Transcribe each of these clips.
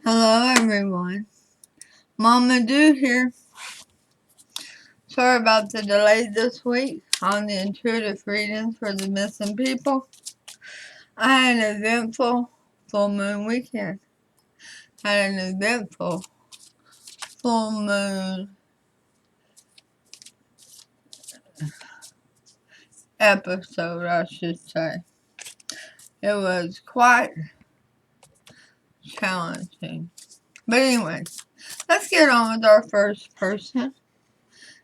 Hello everyone, Mama Do here. Sorry about the delay this week on the intuitive readings for the missing people. I had an eventful full moon weekend. I had an eventful full moon episode, I should say. It was quite challenging. But anyway, let's get on with our first person,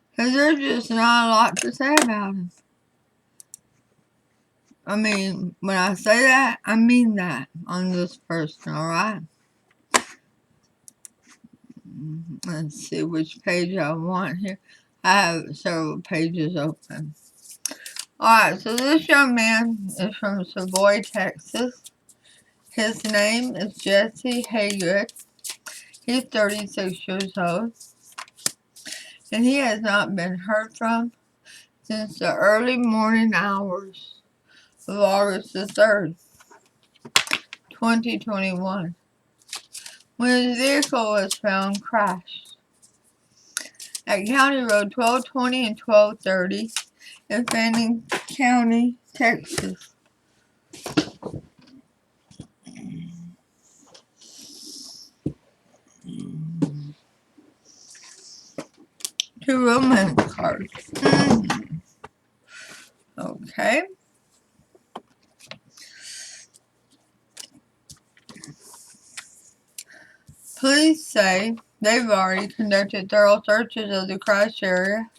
because there's just not a lot to say about him. I mean, when I say that, I mean that on this person, alright? Let's see which page I want here. I have several pages open. Alright, so this young man is from Savoy, Texas. His name is Jesse Hagood. He's 36 years old. And he has not been heard from since the early morning hours of August the 3rd, 2021, when his vehicle was found crashed at County Road 1220 and 1230 in Fannin County, Texas. Two romance cards. Okay. Police say they've already conducted thorough searches of the crash area,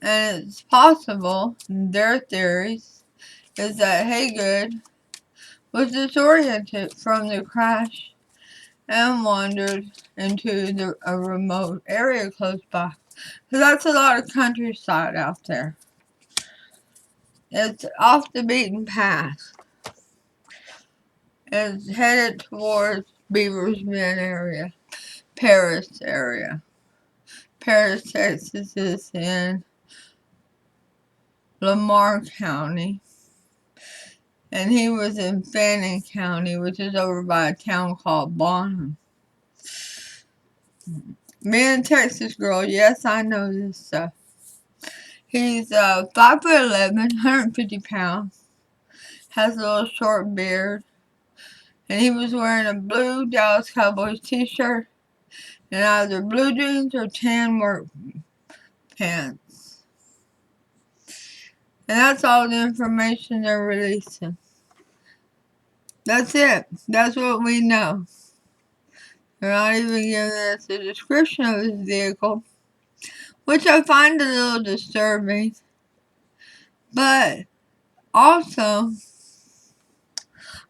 and it's possible, their theories, is that Hagood was disoriented from the crash and wandered into a remote area close by. Because that's a lot of countryside out there. It's off the beaten path. It's headed towards Beaver's Bend area, Paris area. Paris, Texas is in Lamar County. And he was in Fannin County, which is over by a town called Bonham. Being a Texas girl, yes, I know this stuff. He's 5'11", 150 pounds, has a little short beard, and he was wearing a blue Dallas Cowboys t-shirt and either blue jeans or tan work pants. And that's all the information they're releasing. That's it. That's what we know. They're not even giving us a description of his vehicle, which I find a little disturbing. But also,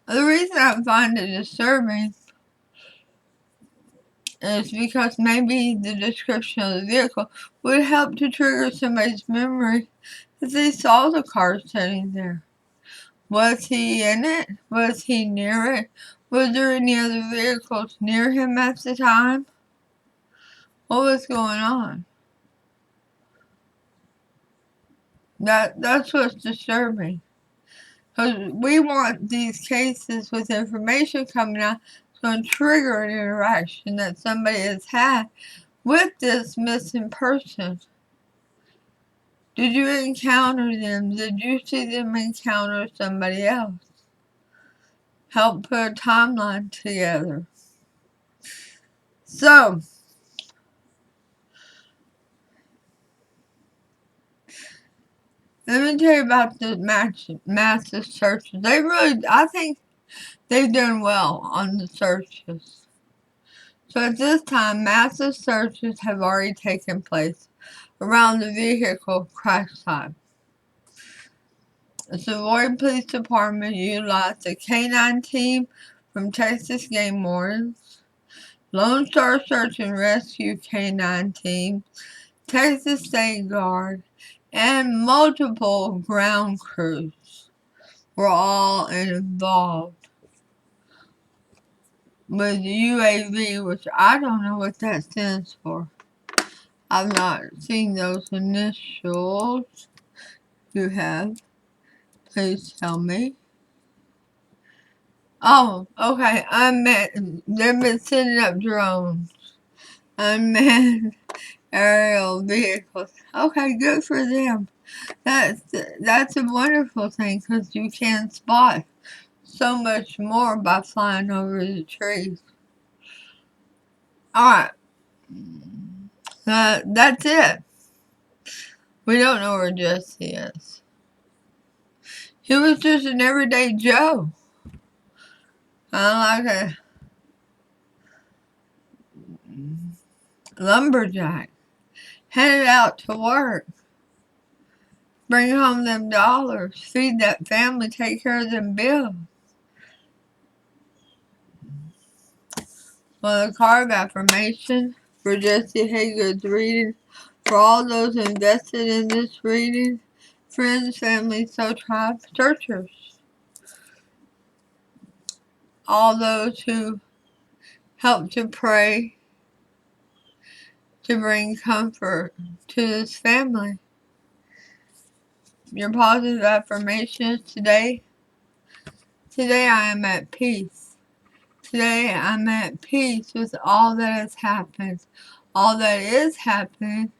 the reason I find it disturbing is because maybe the description of the vehicle would help to trigger somebody's memory that they saw the car sitting there. Was he in it? Was he near it? Was there any other vehicles near him at the time? What was going on? That's what's disturbing. Because we want these cases with information coming out that's going to trigger an interaction that somebody has had with this missing person. Did you encounter them? Did you see them encounter somebody else? Help put a timeline together. So, let me tell you about the massive searches. I think they've done well on the searches. So at this time, massive searches have already taken place around the vehicle crash site. The Savoy Police Department utilized a K-9 team from Texas Game Wardens, Lone Star Search and Rescue K-9 team, Texas State Guard, and multiple ground crews were all involved with UAV, which I don't know what that stands for. I've not seen those initials. You have. Please tell me. Oh, okay. They've been sending up drones. Unmanned aerial vehicles. Okay, good for them. That's a wonderful thing because you can spot so much more by flying over the trees. Alright. That's it. We don't know where Jesse is. He was just an everyday Joe. Kind of like a lumberjack. Headed out to work. Bring home them dollars. Feed that family. Take care of them bills. Well, the card of affirmation for Jesse Hagood's reading. For all those invested in this reading, friends, family, soul tribe, searchers. All those who help to pray to bring comfort to this family. Your positive affirmations today. Today I am at peace. Today I'm at peace with all that has happened, all that is happening,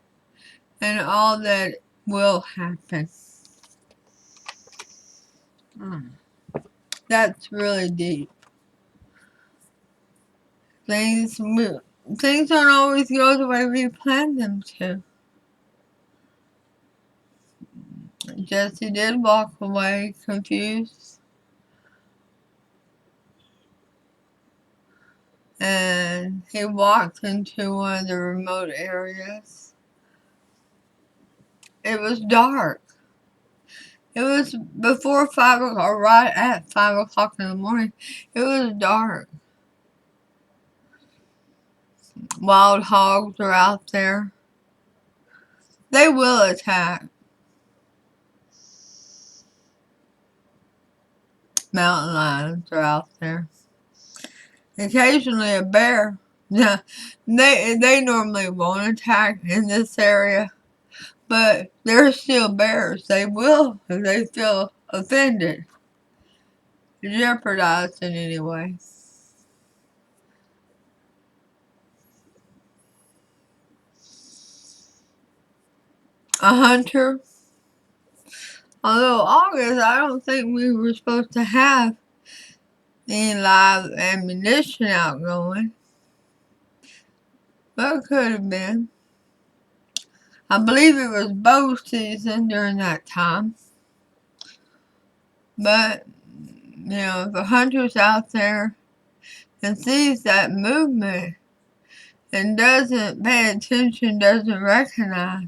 and all that will happen. That's really deep. Things don't always go the way we planned them to. Jesse did walk away confused. And he walked into one of the remote areas. It was dark. It was before 5 o'clock, or right at 5 o'clock in the morning. It was dark. Wild hogs are out there. They will attack. Mountain lions are out there. Occasionally a bear. Yeah, they normally won't attack in this area, but they're still bears. They will if they feel offended, jeopardized in any way. A hunter. Although August, I don't think we were supposed to have any live ammunition out going. But it could have been. I believe it was bow season during that time. But, if a hunter's out there and sees that movement and doesn't pay attention, doesn't recognize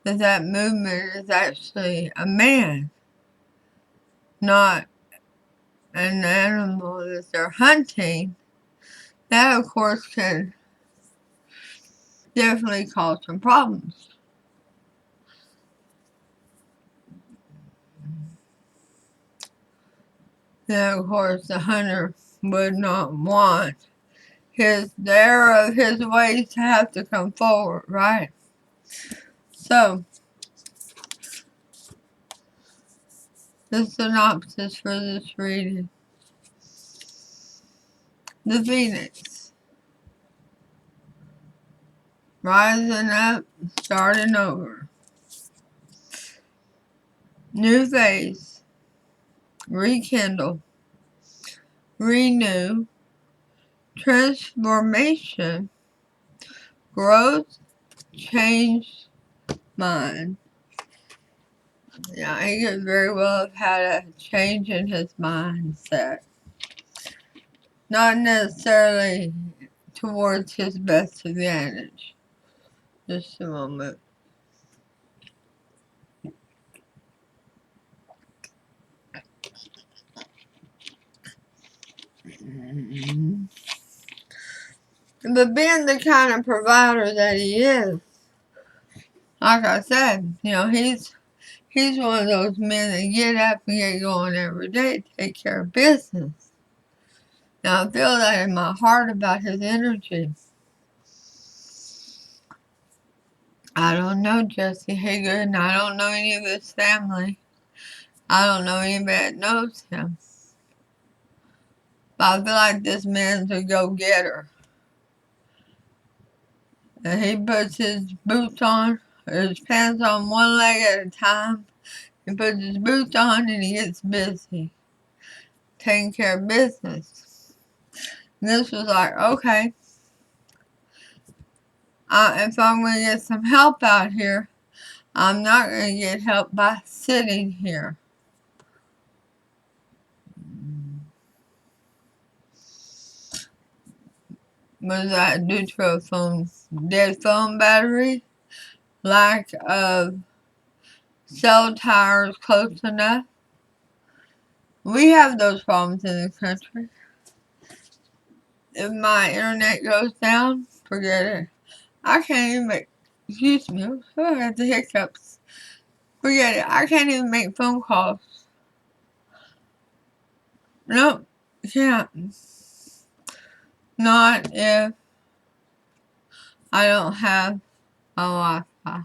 that movement is actually a man, not an animal that they're hunting, that of course can definitely cause some problems. Then of course the hunter would not want the error of his ways to have to come forward, right? So, the synopsis for this reading. The Phoenix. Rising up, starting over. New phase. Rekindle. Renew. Transformation. Growth. Change. Mind. Yeah, he could very well have had a change in his mindset. Not necessarily towards his best advantage. Just a moment. But being the kind of provider that he is, like I said, he's one of those men that get up and get going every day to take care of business. Now I feel that in my heart about his energy. I don't know Jesse Hagood, and I don't know any of his family. I don't know anybody that knows him. But I feel like this man's a go-getter. And he puts his boots on, or his pants on one leg at a time. He puts his boots on and he gets busy. Taking care of business. And this was like, okay. If I'm going to get some help out here, I'm not going to get help by sitting here. Was that due to a dead phone battery? Lack of cell towers close enough? We have those problems in the country. If my internet goes down, forget it. I can't even make, excuse me, I got the hiccups. Forget it, I can't even make phone calls. Nope, can't. Not if I don't have a Wi-Fi.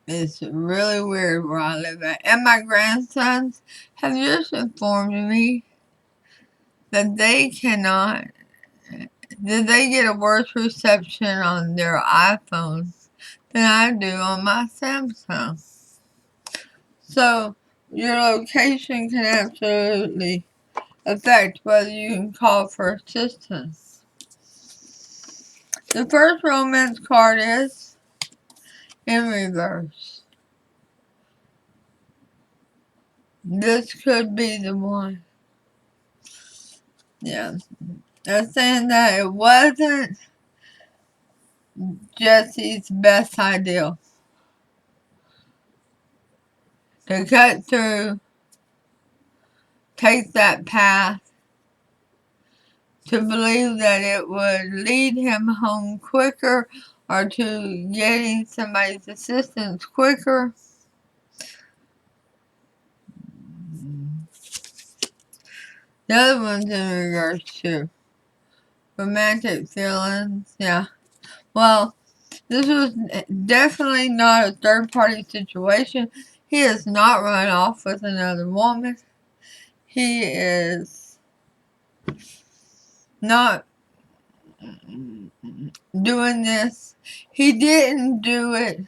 It's really weird where I live at. And my grandsons have just informed me that they cannot, that they get a worse reception on their iPhones than I do on my Samsung. So, your location can absolutely affect whether you can call for assistance. The first romance card is in reverse. This could be the one. Yeah. They're saying that it wasn't Jesse's best idea to cut through, take that path, to believe that it would lead him home quicker or to getting somebody's assistance quicker. The other one's in regards to romantic feelings, yeah. Well, this was definitely not a third-party situation. He has not run off with another woman. He is not doing this. He didn't do it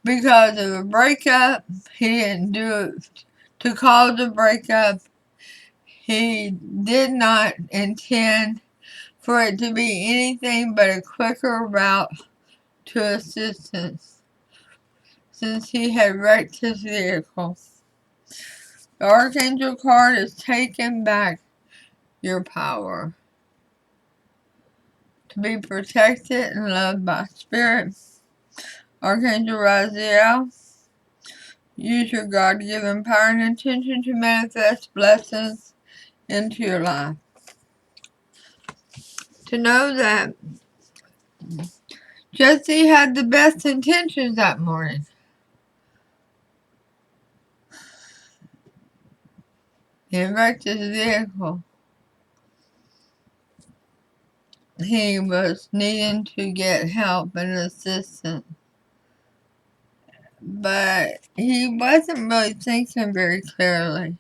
because of a breakup. He didn't do it to cause a breakup. He did not intend for it to be anything but a quicker route to assistance, since he had wrecked his vehicle. The Archangel card is taking back your power to be protected and loved by Spirit. Archangel Raziel, use your God-given power and intention to manifest blessings into your life. To know that Jesse had the best intentions that morning. He wrecked his vehicle. He was needing to get help and assistance. But he wasn't really thinking very clearly.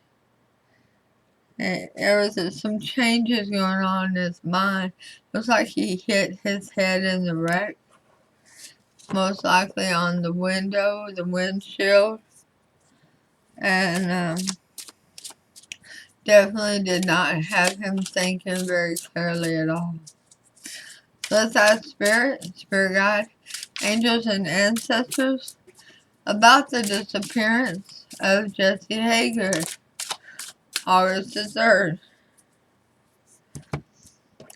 There was some changes going on in his mind. Looks like he hit his head in the wreck. Most likely on the window, the windshield. And definitely did not have him thinking very clearly at all. Let's ask Spirit Guide, angels, and ancestors about the disappearance of Jesse Hagood, August the 3rd.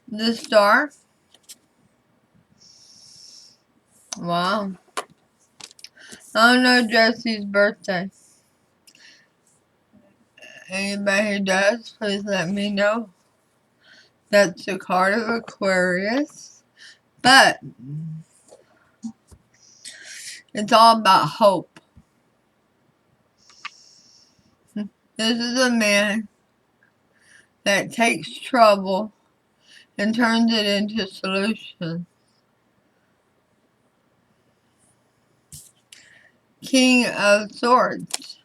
The star. Wow. I don't know Jesse's birthday. Anybody who does, please let me know. That's the card of Aquarius. But it's all about hope. This is a man that takes trouble and turns it into solutions. King of Swords.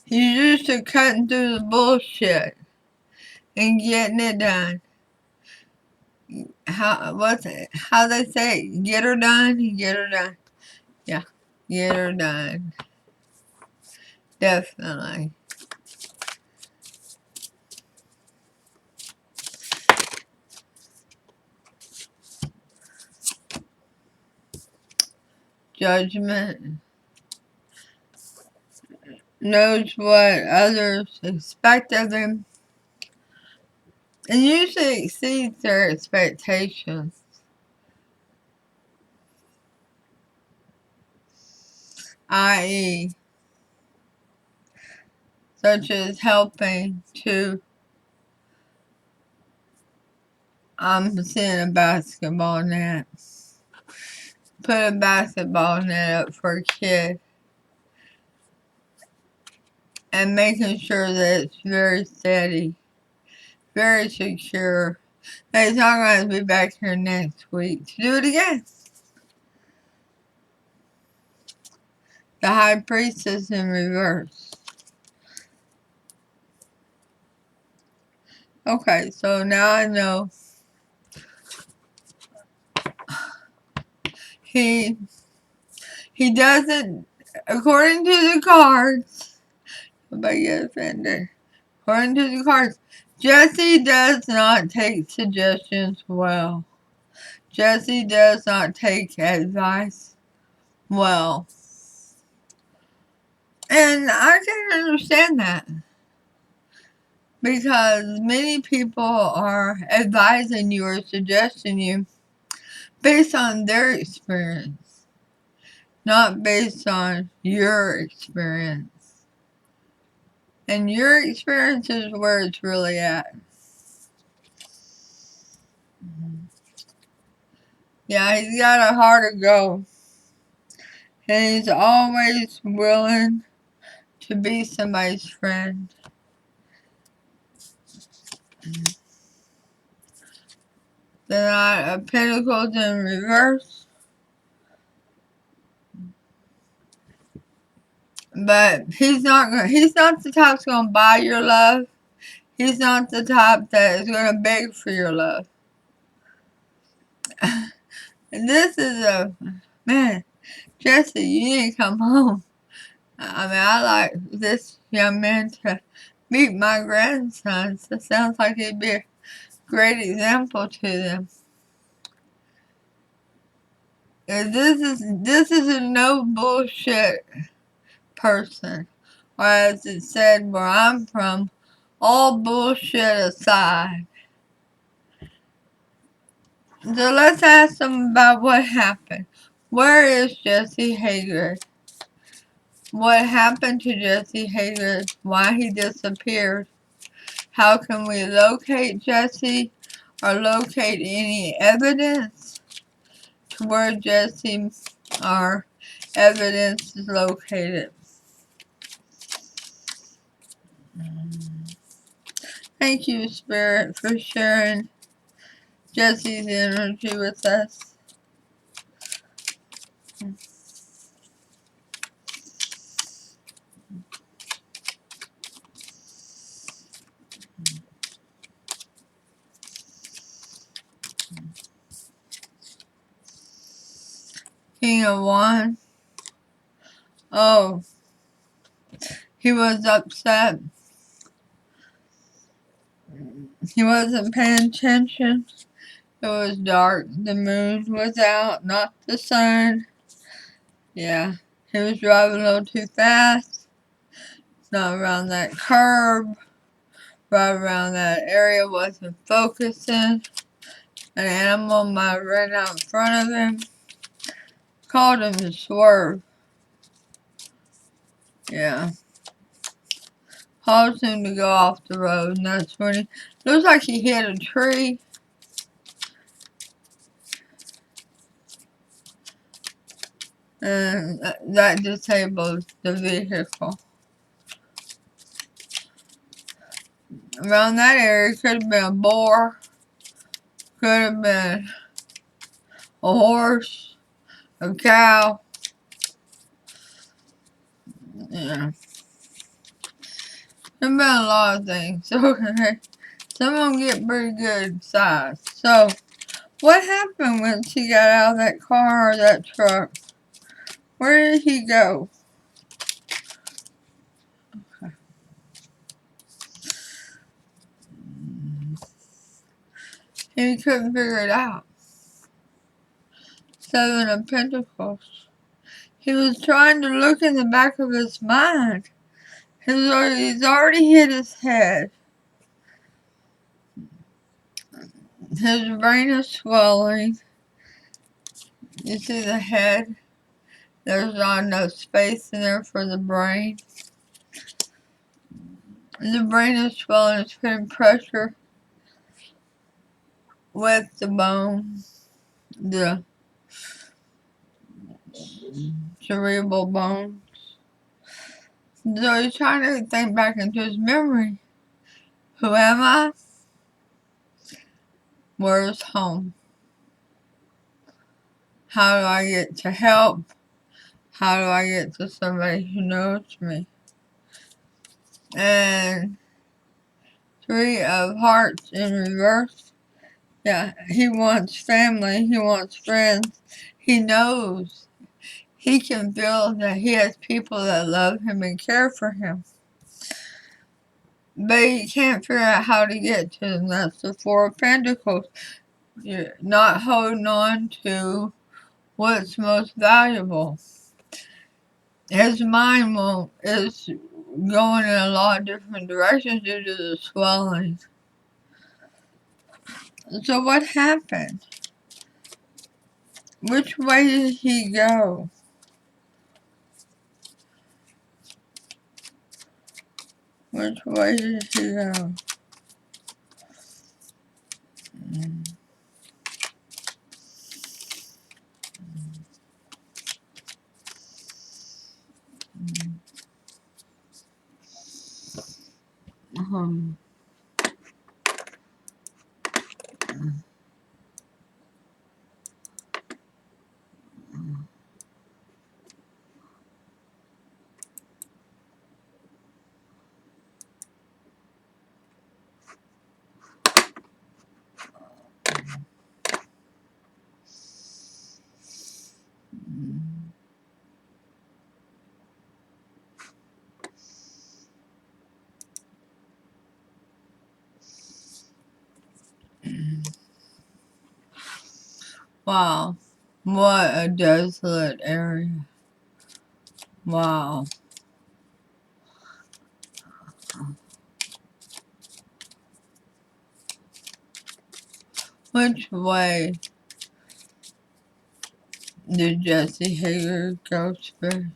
He's used to cutting through the bullshit and getting it done. How they say it? Get her done, get her done. Yeah, get her done. Definitely. Judgment. Knows what others expect of him and usually exceeds their expectations. I.e., such as helping to, I'm seeing a basketball net. Put a basketball net up for a kid and making sure that it's very steady, very secure. He's not going to be back here next week to do it again. The High Priestess in reverse. Okay, so now I know he doesn't, according to the cards, nobody get offended. According to the cards, Jesse does not take suggestions well. Jesse does not take advice well. And I can understand that. Because many people are advising you or suggesting you based on their experience, not based on your experience. And your experience is where it's really at. Yeah, he's got a heart of gold. And he's always willing to be somebody's friend. The Knight of Pentacles in reverse. But he's not the type that's gonna buy your love. He's not the type that is gonna beg for your love. And this is man, Jesse, you need to come home. I mean, I like this young man to meet my grandsons. It sounds like he'd be a great example to them. This is a no bullshit person. Or as it said where I'm from, all bullshit aside. So let's ask them about what happened. Where is Jesse Hagood? What happened to Jesse Hagood? Why he disappeared? How can we locate Jesse or locate any evidence to where Jesse or evidence is located? Thank you, Spirit, for sharing Jesse's energy with us. King of Wands. Oh, he was upset. He wasn't paying attention. It was dark. The moon was out, not the sun. Yeah, he was driving a little too fast. Not around that curb. Right around that area wasn't focusing. An animal might run out in front of him. Called him to swerve. Yeah. Caused him to go off the road, and that's when he looks like he hit a tree. And that disabled the vehicle. Around that area could have been a boar, could have been a horse, a cow. Yeah. There's been a lot of things. Okay. Some of them get pretty good size. So, what happened when she got out of that car or that truck? Where did he go? He couldn't figure it out. Seven of Pentacles. He was trying to look in the back of his mind. He's already hit his head. His brain is swelling. You see the head? There's not enough space in there for the brain. The brain is swelling. It's putting pressure with the bone, the cerebral bone. So he's trying to think back into his memory. Who am I? Where's home? How do I get to help? How do I get to somebody who knows me? And Three of Hearts in reverse. Yeah, he wants family. He wants friends. He knows. He can feel that he has people that love him and care for him. But he can't figure out how to get to them. That's the Four of Pentacles. You're not holding on to what's most valuable. His mind is going in a lot of different directions due to the swelling. So what happened? Which way did he go? Which way did he go? Um, wow. What a desolate area. Wow. Which way did Jesse Hagood go to?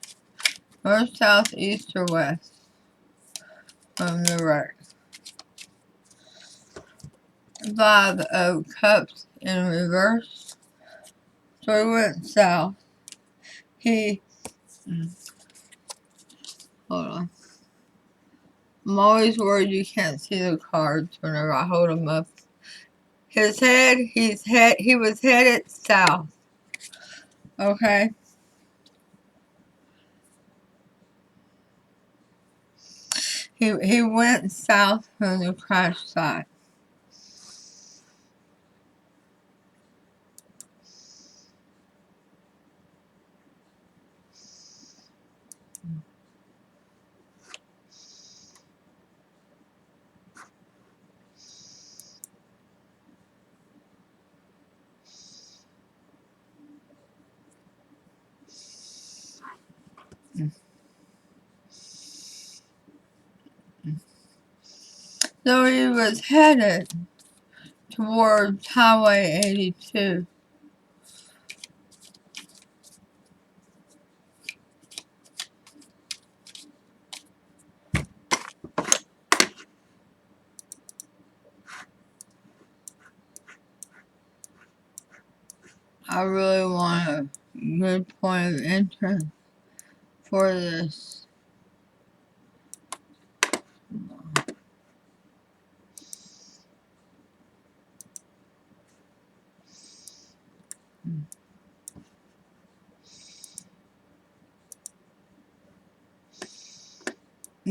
North, south, east, or west? From the right. Five of Cups in reverse. So he went south. Hold on. I'm always worried you can't see the cards whenever I hold them up. He was headed south. Okay? He went south from the crash site. So he was headed towards Highway 82. I really want a good point of entrance for this.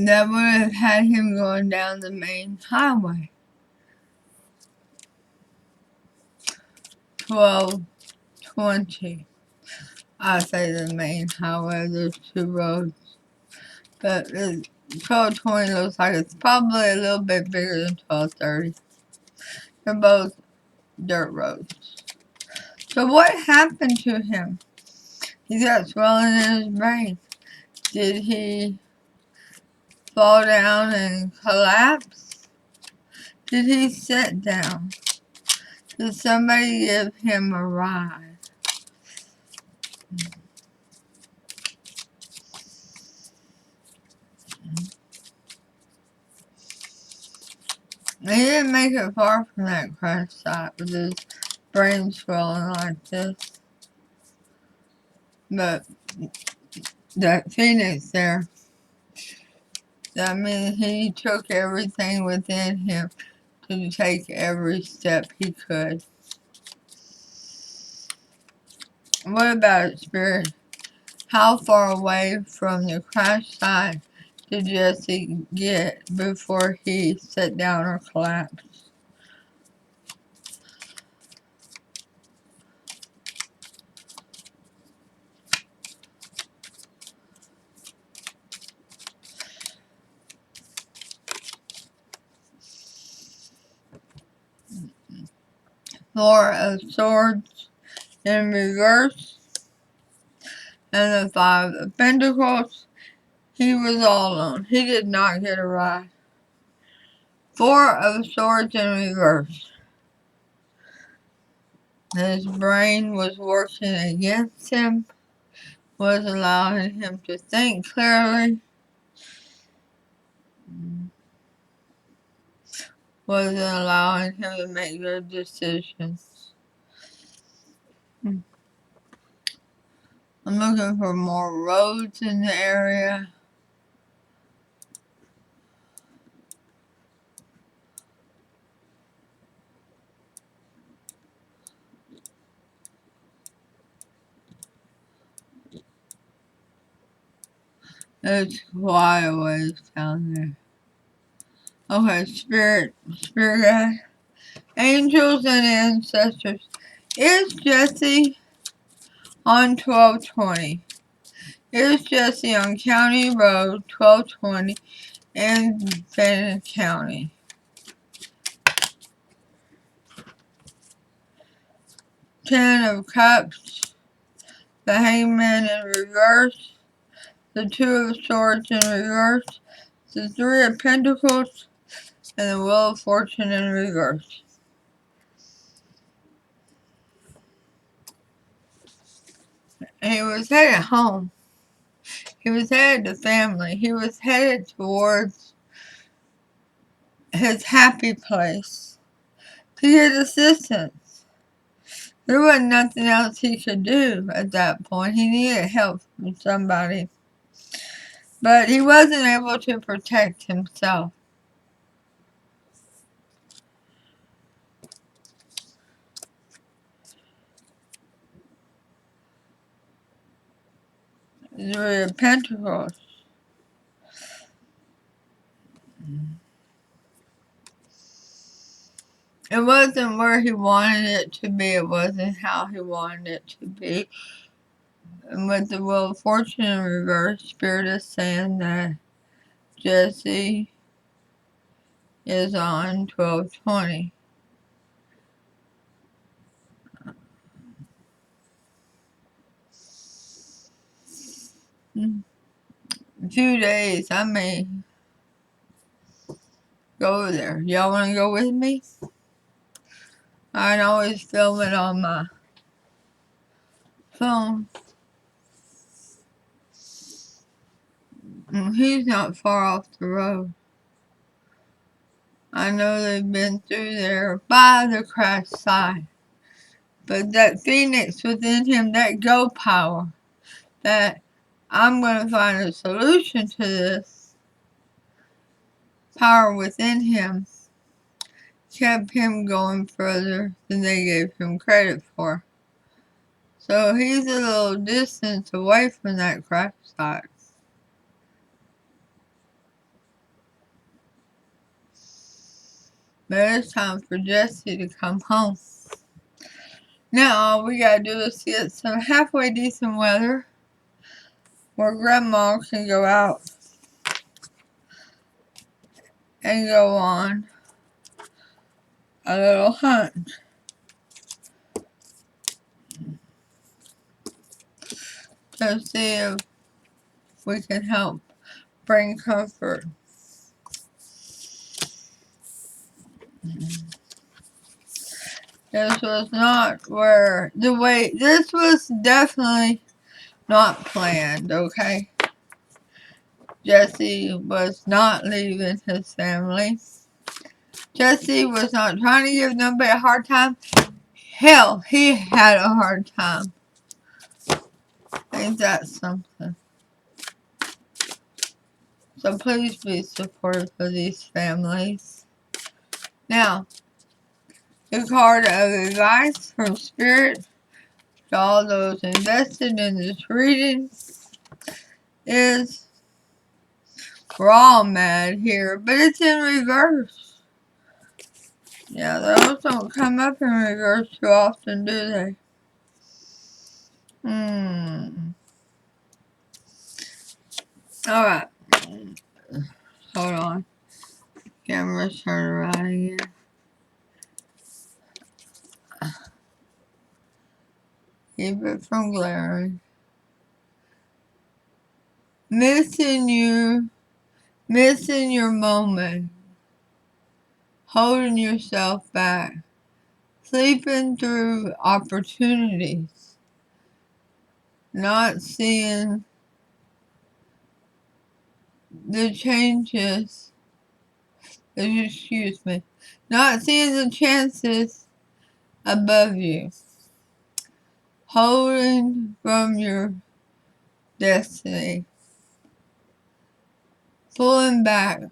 that would have had him going down the main highway. 1220. I say the main highway, there's two roads. But 1220 looks like it's probably a little bit bigger than 1230. They're both dirt roads. So what happened to him? He got swelling in his brain. Did he fall down and collapse? Did he sit down? Did somebody give him a ride? He didn't make it far from that crash site with his brain swelling like this. But that Phoenix there, I mean, he took everything within him to take every step he could. What about it, Spirit? How far away from the crash site did Jesse get before he sat down or collapsed? Four of Swords in reverse and the Five of Pentacles. He was all alone. He did not get a ride. Four of Swords in reverse. His brain was working against him, was allowing him to think clearly, wasn't allowing him to make good decisions. I'm looking for more roads in the area. It's quite a ways down there. Okay, Spirit guide, angels and ancestors. Is Jesse on 1220? Is Jesse on County Road 1220 in Fannin County? Ten of Cups, the Hangman in reverse, the Two of Swords in reverse, the Three of Pentacles, and the Wheel of Fortune in reverse. And he was headed home. He was headed to family. He was headed towards his happy place to get assistance. There wasn't nothing else he could do at that point. He needed help from somebody. But he wasn't able to protect himself. The Three of Pentacles. It wasn't where he wanted it to be. It wasn't how he wanted it to be. And with the Wheel of Fortune in reverse, Spirit is saying that Jesse is on 1220. In a few days, I may go there. Y'all want to go with me? I can always film it on my phone. He's not far off the road. I know they've been through there by the crash site. But that Phoenix within him, that go power, that I'm going to find a solution to this power within him, kept him going further than they gave him credit for. So he's a little distance away from that crash site. But it's time for Jesse to come home. Now all we gotta do is get some halfway decent weather where Grandma can go out and go on a little hunt to see if we can help bring comfort. This was not where the way, this was definitely not planned, okay? Jesse was not leaving his family. Jesse was not trying to give nobody a hard time. Hell, he had a hard time. Ain't that something? So please be supportive of these families. Now, the card of advice from Spirit to all those invested in this reading is, we're all mad here, but it's in reverse. Yeah, those don't come up in reverse too often, do they? Alright. Hold on. Camera's turned around again. Keep it from glaring. Missing your moment. Holding yourself back. Sleeping through opportunities. Not seeing the changes. Excuse me. Not seeing the chances above you. Holding from your destiny. Pulling back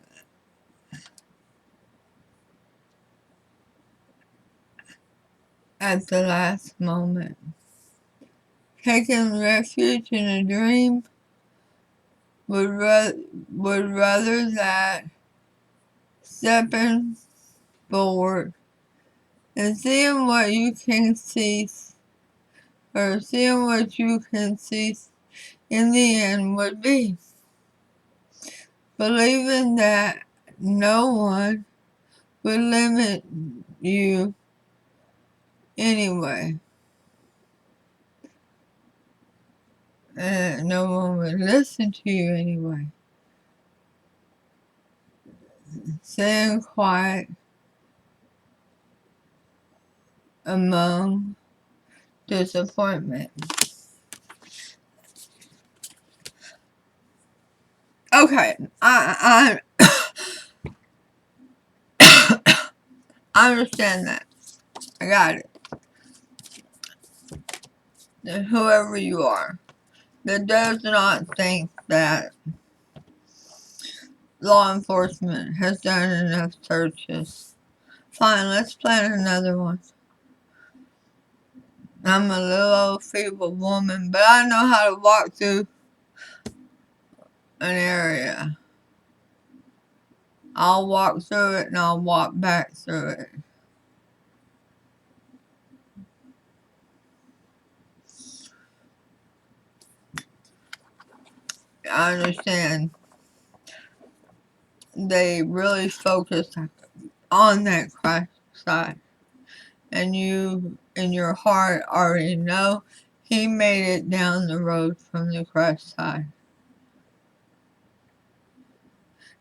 at the last moment. Taking refuge in a dream would rather that stepping forward and seeing what you can see, or seeing what you can see in the end would be. Believing that no one would limit you anyway. And no one would listen to you anyway. Staying quiet among disappointment. Okay, I understand that. I got it. Whoever you are that does not think that law enforcement has done enough searches. Fine, let's plan another one. I'm a little old feeble woman, but I know how to walk through an area. I'll walk through it and I'll walk back through it. I understand they really focus on that crash site. And you, in your heart, already know he made it down the road from the crash site.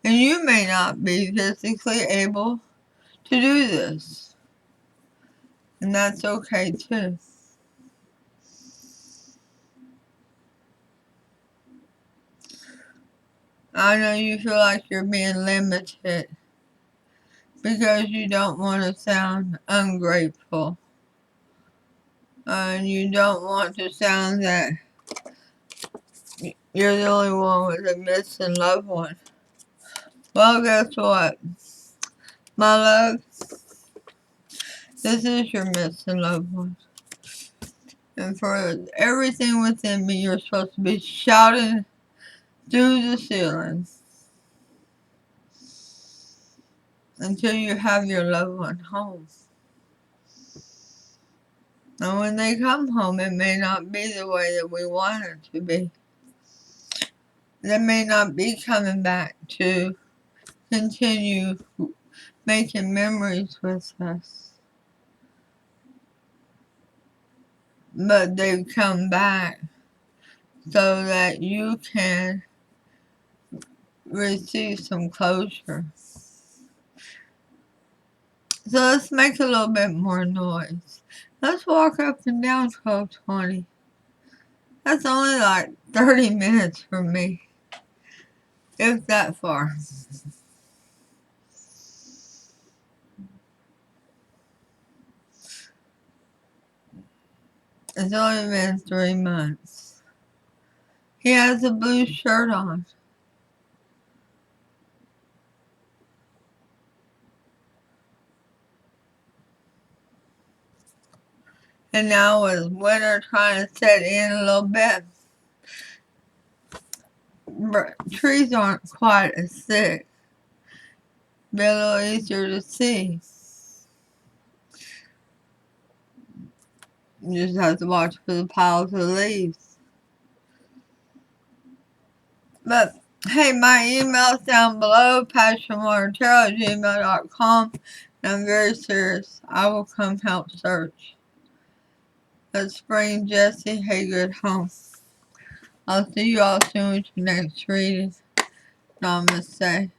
And you may not be physically able to do this. And that's okay too. I know you feel like you're being limited because you don't want to sound ungrateful. And you don't want to sound that you're the only one with a missing loved one. Well, guess what? My love, this is your missing loved one. And for everything within me, you're supposed to be shouting through the ceiling. until you have your loved one home. And when they come home, it may not be the way that we want it to be. They may not be coming back to continue making memories with us. But they've come back so that you can receive some closure. So let's make a little bit more noise. Let's walk up and down 1220. That's only like 30 minutes for me, if that far. It's only been 3 months. He has a blue shirt on. And now with winter trying to set in a little bit, trees aren't quite as thick. Be a little easier to see. You just have to watch for the piles of leaves. But hey, my email's down below, PassionWaterTarot@gmail.com. And I'm very serious. I will come help search. Let's bring Jesse Hagood home. I'll see you all soon with your next reading. Namaste.